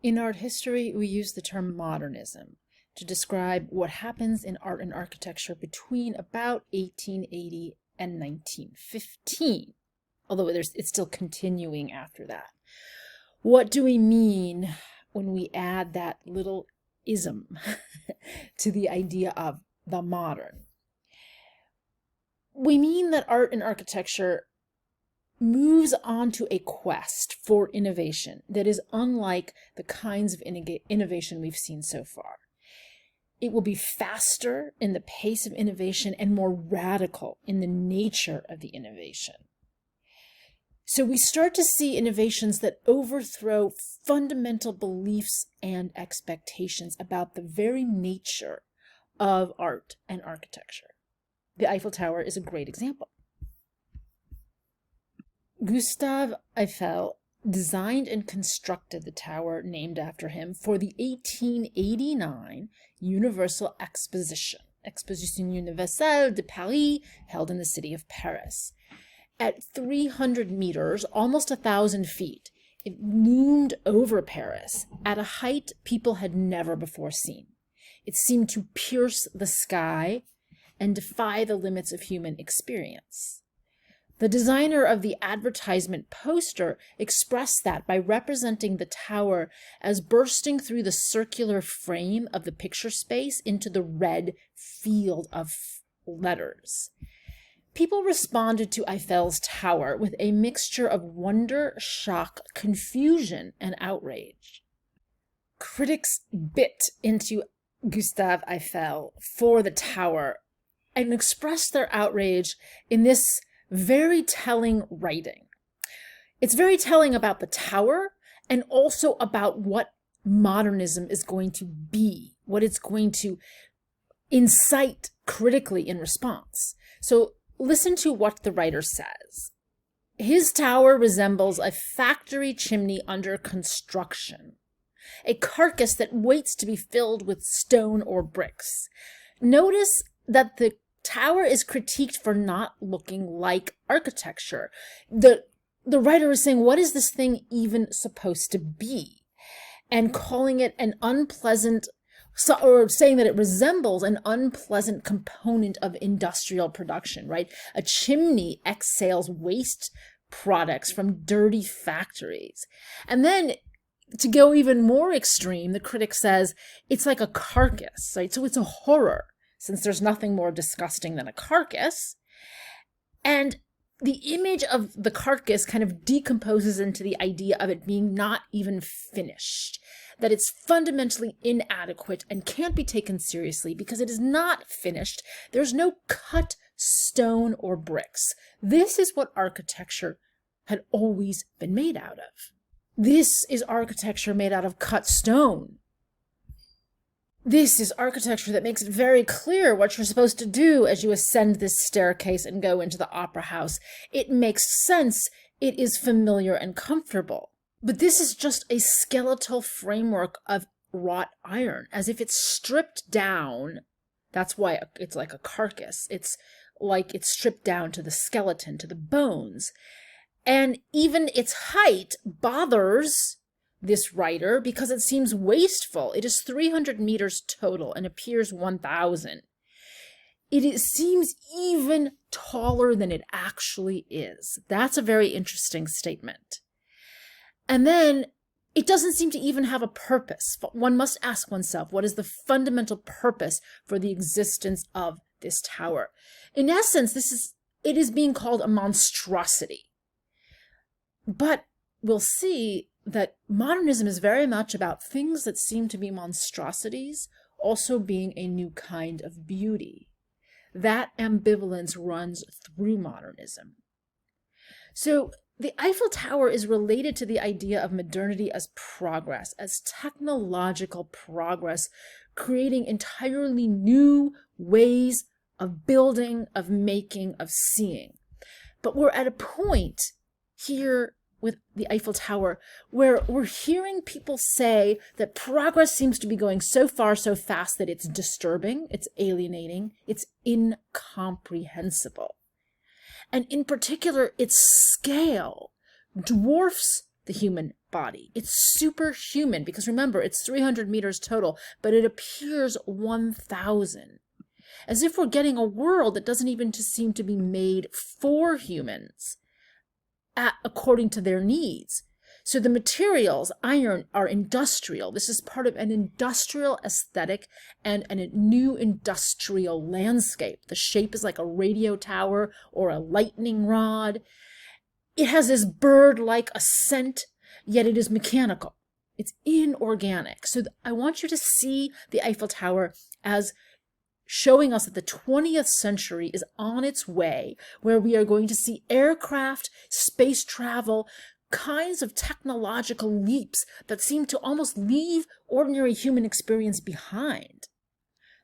In art history, we use the term modernism to describe what happens in art and architecture between about 1880 and 1915, although it's still continuing after that. What do we mean when we add that little ism to the idea of the modern? We mean that art and architecture moves on to a quest for innovation that is unlike the kinds of innovation we've seen so far. It will be faster in the pace of innovation and more radical in the nature of the innovation. So we start to see innovations that overthrow fundamental beliefs and expectations about the very nature of art and architecture. The Eiffel Tower is a great example. Gustave Eiffel designed and constructed the tower named after him for the 1889 Universal Exposition, Exposition Universelle de Paris, held in the city of Paris. At 300 meters, almost 1,000 feet, it loomed over Paris at a height people had never before seen. It seemed to pierce the sky and defy the limits of human experience. The designer of the advertisement poster expressed that by representing the tower as bursting through the circular frame of the picture space into the red field of letters. People responded to Eiffel's tower with a mixture of wonder, shock, confusion, and outrage. Critics bit into Gustave Eiffel for the tower and expressed their outrage in this very telling writing. It's very telling about the tower and also about what modernism is going to be, what it's going to incite critically in response. So listen to what the writer says. His tower resembles a factory chimney under construction, a carcass that waits to be filled with stone or bricks. Notice that the tower is critiqued for not looking like architecture. The writer is saying, what is this thing even supposed to be? And calling it an unpleasant, or saying that it resembles an unpleasant component of industrial production, right? A chimney exhales waste products from dirty factories. And then to go even more extreme, the critic says it's like a carcass, right? So it's a horror, since there's nothing more disgusting than a carcass. And the image of the carcass kind of decomposes into the idea of it being not even finished, that it's fundamentally inadequate and can't be taken seriously because it is not finished. There's no cut stone or bricks. This is what architecture had always been made out of. This is architecture made out of cut stone. This is architecture that makes it very clear what you're supposed to do as you ascend this staircase and go into the opera house. It makes sense. It is familiar and comfortable. But this is just a skeletal framework of wrought iron, as if it's stripped down. That's why it's like a carcass. It's like it's stripped down to the skeleton, to the bones. And even its height bothers this writer because it seems wasteful. It is 300 meters total and appears 1,000. It seems even taller than it actually is. That's a very interesting statement. And then it doesn't seem to even have a purpose. But one must ask oneself, what is the fundamental purpose for the existence of this tower? In essence, it is being called a monstrosity. But we'll see that modernism is very much about things that seem to be monstrosities also being a new kind of beauty. That ambivalence runs through modernism. So the Eiffel Tower is related to the idea of modernity as progress, as technological progress, creating entirely new ways of building, of making, of seeing. But we're at a point here with the Eiffel Tower where we're hearing people say that progress seems to be going so far, so fast that it's disturbing, it's alienating, it's incomprehensible. And in particular, its scale dwarfs the human body. It's superhuman because remember, it's 300 meters total, but it appears 1,000. As if we're getting a world that doesn't even just seem to be made for humans according to their needs. So the materials, iron, are industrial. This is part of an industrial aesthetic and a new industrial landscape. The shape is like a radio tower or a lightning rod. It has this bird-like ascent, yet it is mechanical. It's inorganic. So I want you to see the Eiffel Tower as showing us that the 20th century is on its way, where we are going to see aircraft, space travel, kinds of technological leaps that seem to almost leave ordinary human experience behind.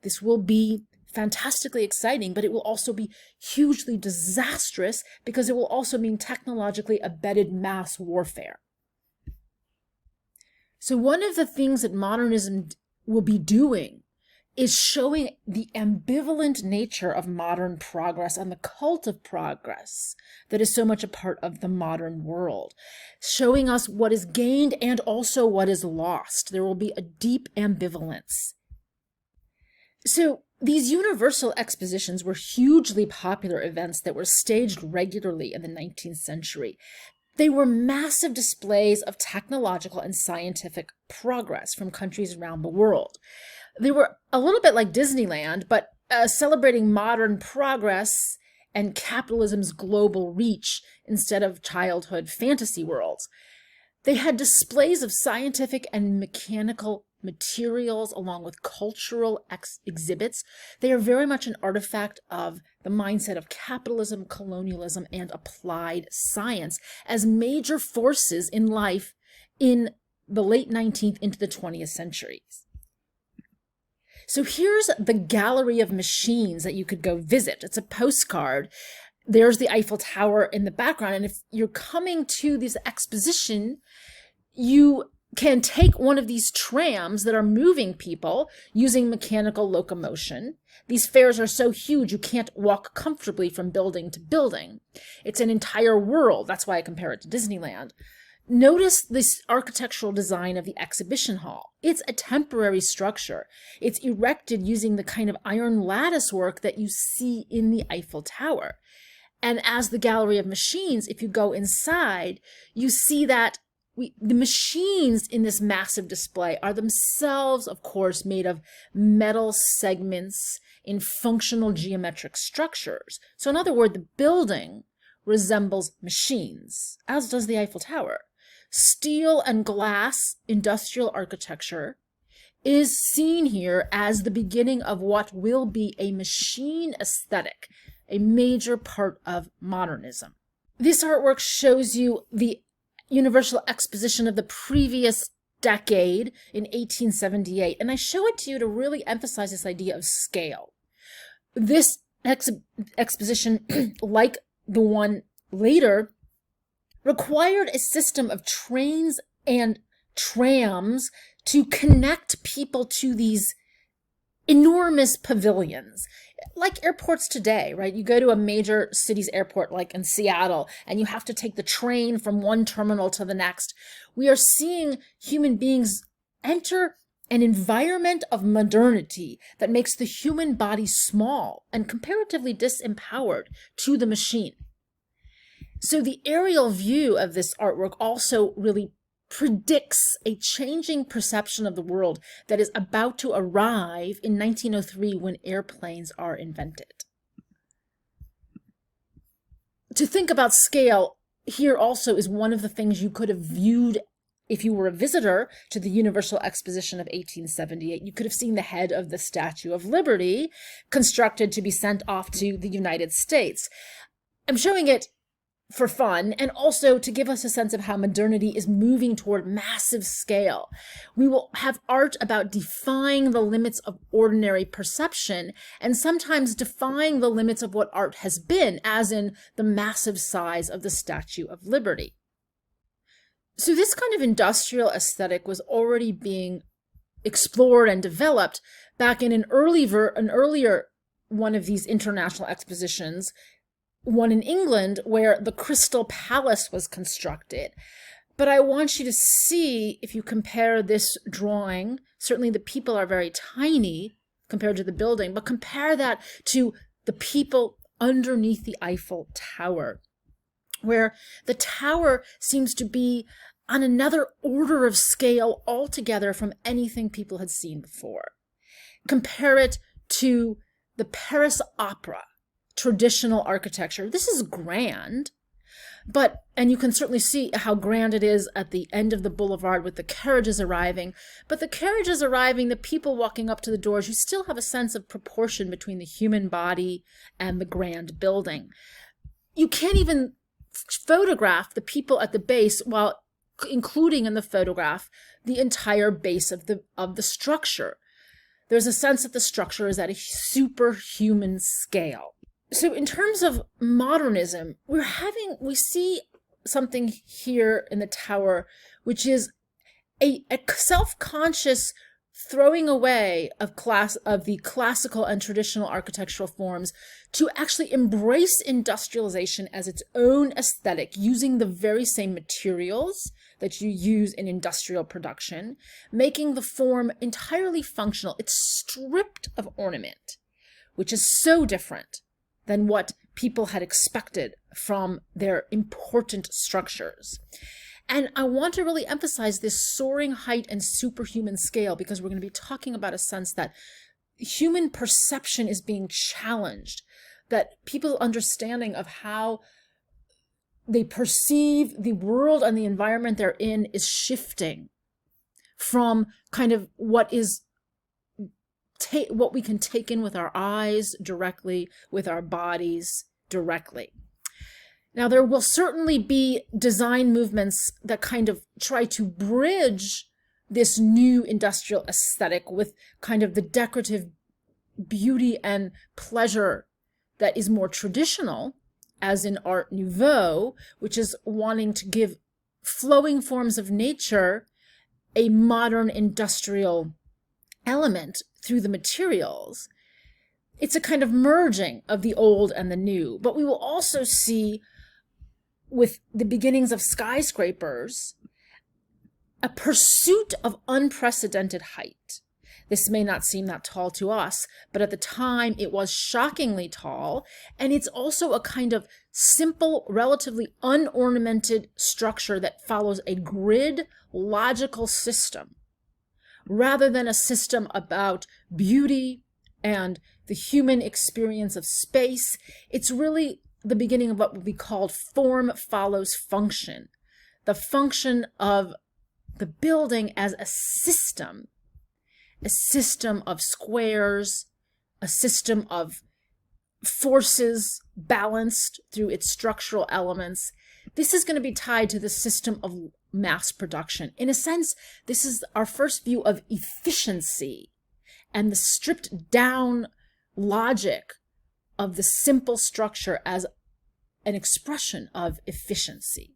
This will be fantastically exciting, but it will also be hugely disastrous because it will also mean technologically abetted mass warfare. So one of the things that modernism will be doing is showing the ambivalent nature of modern progress and the cult of progress that is so much a part of the modern world, showing us what is gained and also what is lost. There will be a deep ambivalence. So these universal expositions were hugely popular events that were staged regularly in the 19th century. They were massive displays of technological and scientific progress from countries around the world. They were a little bit like Disneyland, but celebrating modern progress and capitalism's global reach instead of childhood fantasy worlds. They had displays of scientific and mechanical materials along with cultural exhibits. They are very much an artifact of the mindset of capitalism, colonialism, and applied science as major forces in life in the late 19th into the 20th centuries. So here's the gallery of machines that you could go visit. It's a postcard. There's the Eiffel Tower in the background. And if you're coming to this exposition, you can take one of these trams that are moving people using mechanical locomotion. These fairs are so huge you can't walk comfortably from building to building. It's an entire world. That's why I compare it to Disneyland. Notice this architectural design of the exhibition hall. It's a temporary structure. It's erected using the kind of iron lattice work that you see in the Eiffel Tower. And as the gallery of machines, if you go inside, you see that the machines in this massive display are themselves, of course, made of metal segments in functional geometric structures. So in other words, the building resembles machines, as does the Eiffel Tower. Steel and glass industrial architecture is seen here as the beginning of what will be a machine aesthetic, a major part of modernism. This artwork shows you the Universal Exposition of the previous decade in 1878, and I show it to you to really emphasize this idea of scale. This exposition, like the one later, required a system of trains and trams to connect people to these enormous pavilions, like airports today, right? You go to a major city's airport, like in Seattle, and you have to take the train from one terminal to the next. We are seeing human beings enter an environment of modernity that makes the human body small and comparatively disempowered to the machine. So the aerial view of this artwork also really predicts a changing perception of the world that is about to arrive in 1903 when airplanes are invented. To think about scale here also is one of the things you could have viewed if you were a visitor to the Universal Exposition of 1878. You could have seen the head of the Statue of Liberty constructed to be sent off to the United States. I'm showing it for fun, and also to give us a sense of how modernity is moving toward massive scale. We will have art about defying the limits of ordinary perception, and sometimes defying the limits of what art has been, as in the massive size of the Statue of Liberty. So this kind of industrial aesthetic was already being explored and developed back in an earlier one of these international expositions, one in England, where the Crystal Palace was constructed. But I want you to see, if you compare this drawing, certainly the people are very tiny compared to the building, but compare that to the people underneath the Eiffel Tower, where the tower seems to be on another order of scale altogether from anything people had seen before. Compare it to the Paris Opera, traditional architecture. This is grand, and you can certainly see how grand it is at the end of the boulevard with the carriages arriving. But the carriages arriving, the people walking up to the doors, you still have a sense of proportion between the human body and the grand building. You can't even photograph the people at the base while including in the photograph the entire base of the structure. There's a sense that the structure is at a superhuman scale. So in terms of modernism, we see something here in the tower, which is a self-conscious throwing away of the classical and traditional architectural forms to actually embrace industrialization as its own aesthetic, using the very same materials that you use in industrial production, making the form entirely functional. It's stripped of ornament, which is so different than what people had expected from their important structures. And I want to really emphasize this soaring height and superhuman scale, because we're going to be talking about a sense that human perception is being challenged, that people's understanding of how they perceive the world and the environment they're in is shifting from kind of what we can take in with our eyes directly, with our bodies directly. Now, there will certainly be design movements that kind of try to bridge this new industrial aesthetic with kind of the decorative beauty and pleasure that is more traditional, as in Art Nouveau, which is wanting to give flowing forms of nature a modern industrial element through the materials. It's a kind of merging of the old and the new. But we will also see, with the beginnings of skyscrapers, a pursuit of unprecedented height. This may not seem that tall to us, but at the time it was shockingly tall, and it's also a kind of simple, relatively unornamented structure that follows a grid logical system, rather than a system about beauty and the human experience of space. It's really the beginning of what would be called form follows function, the function of the building as a system of squares, a system of forces balanced through its structural elements. This is going to be tied to the system of mass production. In a sense, this is our first view of efficiency and the stripped down logic of the simple structure as an expression of efficiency.